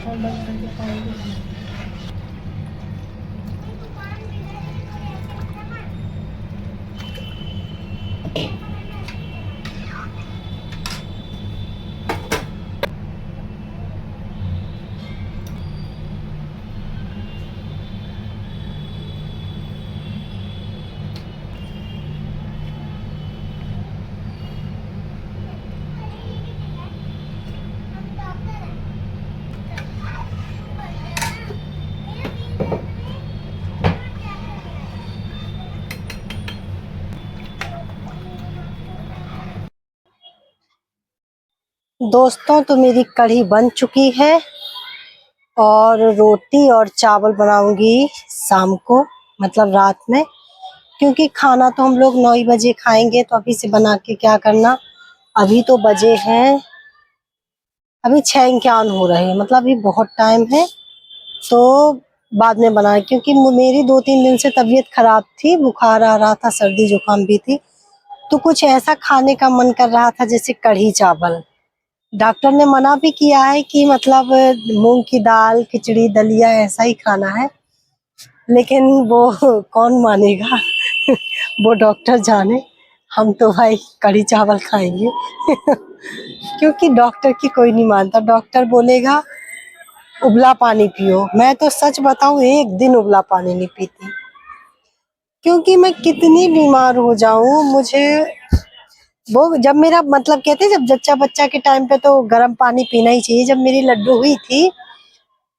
और बंद करके खाएंगे। दोस्तों, तो मेरी कढ़ी बन चुकी है और रोटी और चावल बनाऊंगी शाम को, मतलब रात में, क्योंकि खाना तो हम लोग 9 बजे खाएंगे। तो अभी से बना के क्या करना। अभी तो बजे हैं, अभी 6 हो रहे हैं, मतलब अभी बहुत टाइम है। तो बाद में बनाए, क्योंकि मेरी 2-3 दिन से तबीयत खराब थी, बुखार आ रहा था, सर्दी जुकाम भी थी। तो कुछ ऐसा खाने का मन कर रहा था जैसे कढ़ी चावल। डॉक्टर ने मना भी किया है कि मतलब मूंग की दाल, खिचड़ी, दलिया ऐसा ही खाना है, लेकिन वो कौन मानेगा। वो डॉक्टर जाने, हम तो भाई कढ़ी चावल खाएंगे। क्योंकि डॉक्टर की कोई नहीं मानता। डॉक्टर बोलेगा उबला पानी पियो, मैं तो सच बताऊं एक दिन उबला पानी नहीं पीती, क्योंकि मैं कितनी बीमार हो जाऊं, मुझे वो जब मेरा मतलब कहते हैं, जब जच्चा बच्चा के टाइम पे तो गर्म पानी पीना ही चाहिए। जब मेरी लड्डू हुई थी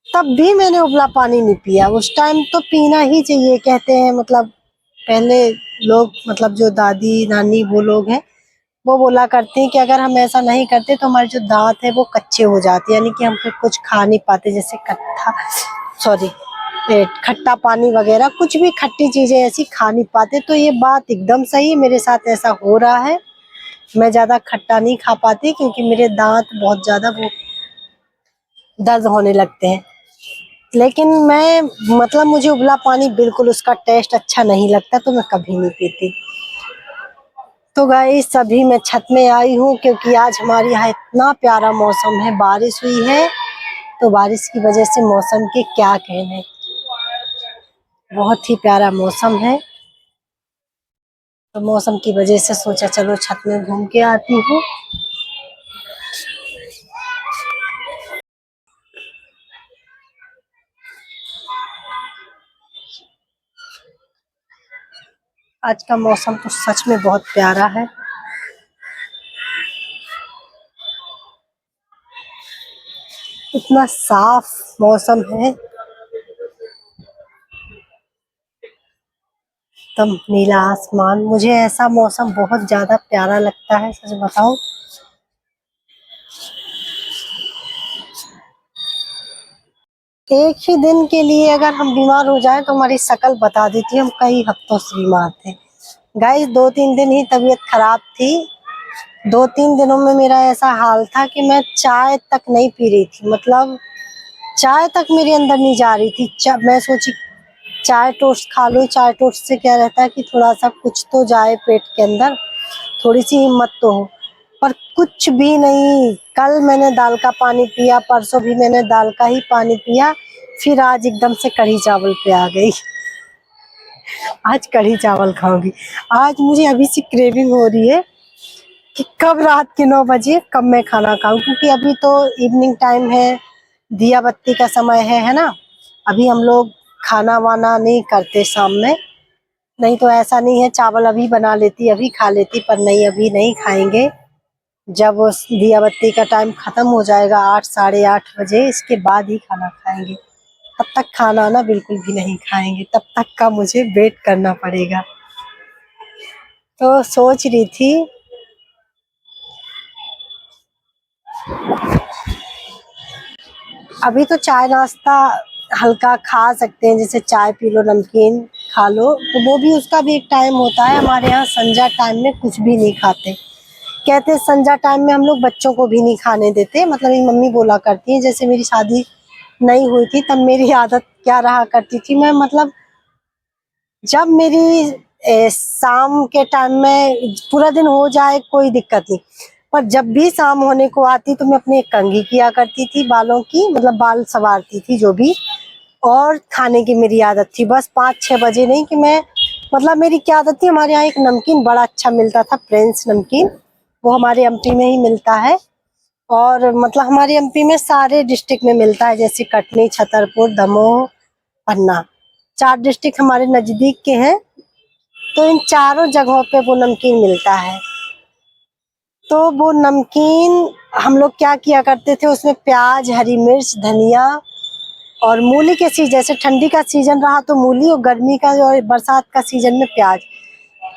तब भी मैंने उबला पानी नहीं पिया। उस टाइम तो पीना ही चाहिए कहते हैं, मतलब पहले लोग, मतलब जो दादी नानी वो लोग हैं, वो बोला करते हैं कि अगर हम ऐसा नहीं करते तो हमारे जो दांत है वो कच्चे हो जाते, यानी कि हम फिर कुछ खा नहीं पाते, जैसे सॉरी खट्टा पानी वगैरह, कुछ भी खट्टी चीजें ऐसी खा नहीं पाते। तो ये बात एकदम सही, मेरे साथ ऐसा हो रहा है। मैं ज्यादा खट्टा नहीं खा पाती क्योंकि मेरे दांत बहुत ज्यादा वो दर्द होने लगते हैं। लेकिन मैं, मतलब मुझे उबला पानी बिल्कुल उसका टेस्ट अच्छा नहीं लगता, तो मैं कभी नहीं पीती। तो गाइस सभी मैं छत में आई हूँ क्योंकि आज हमारे यहाँ इतना प्यारा मौसम है, बारिश हुई है। तो बारिश की वजह से मौसम के क्या कहने, बहुत ही प्यारा मौसम है। तो मौसम की वजह से सोचा चलो छत में घूम के आती हूँ। आज का मौसम तो सच में बहुत प्यारा है। इतना साफ मौसम है, एकदम नीला आसमान। मुझे ऐसा मौसम बहुत ज्यादा प्यारा लगता है, सच बताऊं। एक ही दिन के लिए अगर हम बीमार हो जाए तो हमारी शक्ल बता देती है हम कई हफ्तों से बीमार थे। गाइस 2-3 दिन ही तबीयत खराब थी। 2-3 दिनों में मेरा ऐसा हाल था कि मैं चाय तक नहीं पी रही थी, मतलब चाय तक मेरे अंदर नहीं जा रही थी। मैं सोची चाय टोस्ट खा लो, चाय टोस्ट से क्या रहता है कि थोड़ा सा कुछ तो जाए पेट के अंदर, थोड़ी सी हिम्मत तो हो। पर कुछ भी नहीं। कल मैंने दाल का पानी पिया, परसों भी मैंने दाल का ही पानी पिया, फिर आज एकदम से कढ़ी चावल पे आ गई। आज कढ़ी चावल खाऊंगी। आज मुझे अभी से क्रेविंग हो रही है कि कब रात के 9 बजे कब मैं खाना खाऊं, क्योंकि अभी तो इवनिंग टाइम है, दिया बत्ती का समय है ना। अभी हम लोग खाना वाना नहीं करते शाम में। नहीं तो ऐसा नहीं है, चावल अभी बना लेती, अभी खा लेती, पर नहीं, अभी नहीं खाएंगे। जब उस दिया बत्ती का टाइम खत्म हो जाएगा 8 साढ़े 8 बजे, इसके बाद ही खाना खाएंगे। तब तक खाना ना बिल्कुल भी नहीं खाएंगे, तब तक का मुझे वेट करना पड़ेगा। तो सोच रही थी, अभी तो चाय नाश्ता हल्का खा सकते हैं, जैसे चाय पी लो, नमकीन खा लो, तो वो भी, उसका भी एक टाइम होता है। हमारे यहाँ संध्या टाइम में कुछ भी नहीं खाते। कहते हैं संध्या टाइम में हम लोग बच्चों को भी नहीं खाने देते, मतलब मेरी मम्मी बोला करती है। जैसे मेरी शादी नहीं हुई थी तब मेरी आदत क्या रहा करती थी, मैं मतलब जब मेरी शाम के टाइम में पूरा दिन हो जाए कोई दिक्कत नहीं, पर जब भी शाम होने को आती तो मैं अपनी एक कंघी किया करती थी बालों की, मतलब बाल संवारती थी जो भी। और खाने की मेरी आदत थी, बस 5-6 बजे नहीं कि मैं, मतलब मेरी क्या आदत थी, हमारे यहाँ एक नमकीन बड़ा अच्छा मिलता था, प्रिंस नमकीन, वो हमारे एमपी में ही मिलता है। और मतलब हमारे एमपी में सारे डिस्ट्रिक्ट में मिलता है, जैसे कटनी, छतरपुर, दमोह, पन्ना, 4 डिस्ट्रिक्ट हमारे नजदीक के हैं। तो इन चारों जगहों पे वो नमकीन मिलता है। तो वो नमकीन हम लोग क्या किया करते थे, उसमें प्याज, हरी मिर्च, धनिया और मूली के सीजन, जैसे ठंडी का सीजन रहा तो मूली, और गर्मी का और बरसात का सीजन में प्याज।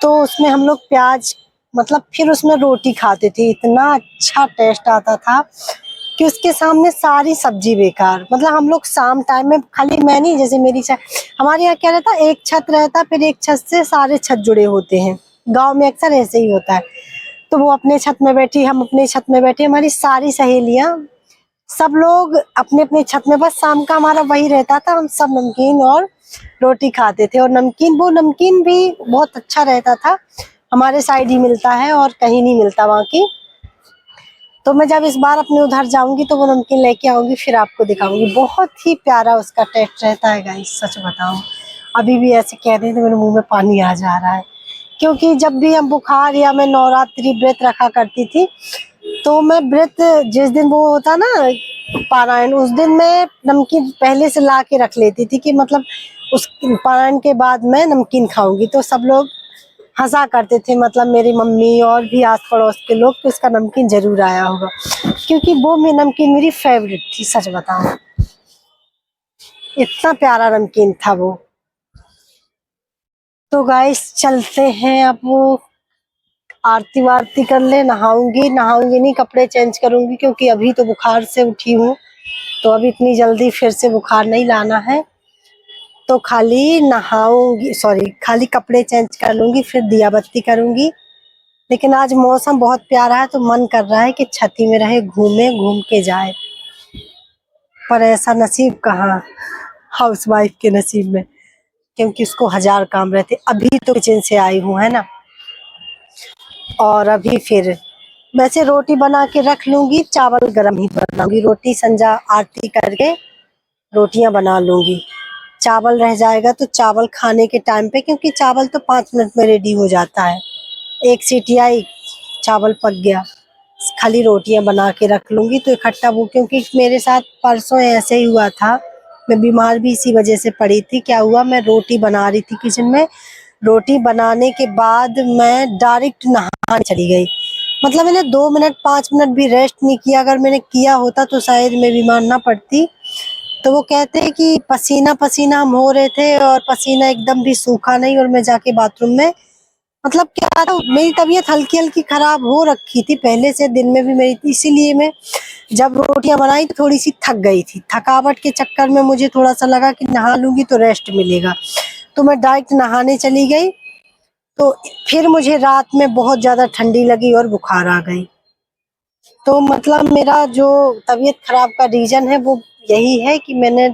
तो उसमें हम लोग प्याज, मतलब फिर उसमें रोटी खाते थे, इतना अच्छा टेस्ट आता था कि उसके सामने सारी सब्जी बेकार। मतलब हम लोग शाम टाइम में, खाली मैं नहीं, जैसे हमारे यहाँ क्या रहता है, एक छत रहता, फिर एक छत से सारे छत जुड़े होते हैं, गांव में अक्सर ऐसे ही होता है। तो वो अपने छत में बैठी, हम अपने छत में बैठे, हमारी सारी सहेलियां, सब लोग अपने अपने छत में, बस शाम का हमारा वही रहता था, हम सब नमकीन और रोटी खाते थे। और नमकीन, वो नमकीन भी बहुत अच्छा रहता था, हमारे साइड ही मिलता है और कहीं नहीं मिलता बाकी। तो मैं जब इस बार अपने उधर जाऊंगी तो वो नमकीन लेके आऊंगी, फिर आपको दिखाऊंगी, बहुत ही प्यारा उसका टेस्ट रहता है गाइस, सच बताऊं। अभी भी ऐसे कह रहे थे, मेरे मुंह में पानी आ जा रहा है, क्योंकि जब भी हम बुखार या मैं नवरात्रि व्रत रखा करती थी, तो मैं व्रत जिस दिन वो होता ना पारायण, उस दिन मैं नमकीन पहले से ला के रख लेती थी कि मतलब उस पारायण के बाद मैं नमकीन खाऊंगी। तो सब लोग हंसा करते थे, मतलब मेरी मम्मी और भी आस पड़ोस के लोग, तो इसका नमकीन जरूर आया होगा, क्योंकि वो नमकीन मेरी फेवरेट थी, सच बताऊं, इतना प्यारा नमकीन था वो। तो गाइस चलते हैं अब, वो आरती वारती कर ले, नहाऊंगी, नहाऊंगी नहीं, कपड़े चेंज करूंगी, क्योंकि अभी तो बुखार से उठी हूँ, तो अभी इतनी जल्दी फिर से बुखार नहीं लाना है। तो खाली नहाऊंगी, सॉरी, खाली कपड़े चेंज कर लूंगी, फिर दिया बत्ती करूंगी। लेकिन आज मौसम बहुत प्यारा है, तो मन कर रहा है कि छती में रहे, घूमे, घूम के जाए, पर ऐसा नसीब कहाँ हाउसवाइफ के नसीब में, क्योंकि उसको 1000 काम रहते। अभी तो किचन से आई हूँ, है ना, और अभी फिर वैसे रोटी बना के रख लूंगी, चावल गरम ही बनाऊंगी, रोटी संजा आरती करके रोटियां बना लूंगी, चावल रह जाएगा तो चावल खाने के टाइम पे, क्योंकि चावल तो 5 मिनट में रेडी हो जाता है, एक सीटी आई, चावल पक गया, खाली रोटियां बना के रख लूंगी तो इकट्ठा वो, क्योंकि मेरे साथ परसों ऐसे ही हुआ था, मैं बीमार भी इसी वजह से पड़ी थी। क्या हुआ, मैं रोटी बना रही थी किचन में, रोटी बनाने के बाद मैं डायरेक्ट नहाने चली गई, मतलब मैंने 2 मिनट 5 मिनट भी रेस्ट नहीं किया, अगर मैंने किया होता तो शायद मैं बीमार ना पड़ती। तो वो कहते हैं कि पसीना पसीना हम हो रहे थे, और पसीना एकदम भी सूखा नहीं, और मैं जाके बाथरूम में, मतलब क्या था, मेरी तबीयत हल्की हल्की खराब हो रखी थी पहले से, दिन में भी मेरी, इसीलिए मैं जब रोटियां बनाई तो थोड़ी सी थक गई थी, थकावट के चक्कर में मुझे थोड़ा सा लगा कि नहा लूंगी तो रेस्ट मिलेगा, तो मैं डायरेक्ट नहाने चली गई। तो फिर मुझे रात में बहुत ज्यादा ठंडी लगी और बुखार आ गई। तो मतलब मेरा जो तबीयत खराब का रीजन है वो यही है कि मैंने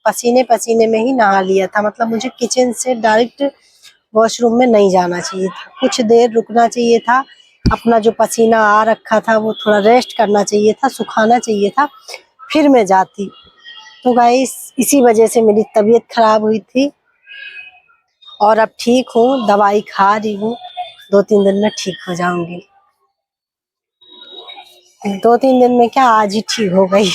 पसीने पसीने में ही नहा लिया था, मतलब मुझे किचन से डायरेक्ट वॉशरूम में नहीं जाना चाहिए था, कुछ देर रुकना चाहिए था, अपना जो पसीना आ रखा था वो थोड़ा रेस्ट करना चाहिए था, सुखाना चाहिए था, फिर मैं जाती। तो गाइस इसी वजह से मेरी तबीयत खराब हुई थी, और अब ठीक हूँ, दवाई खा रही हूँ, 2-3 दिन में ठीक हो जाऊंगी। 2-3 दिन में क्या, आज ही ठीक हो गई।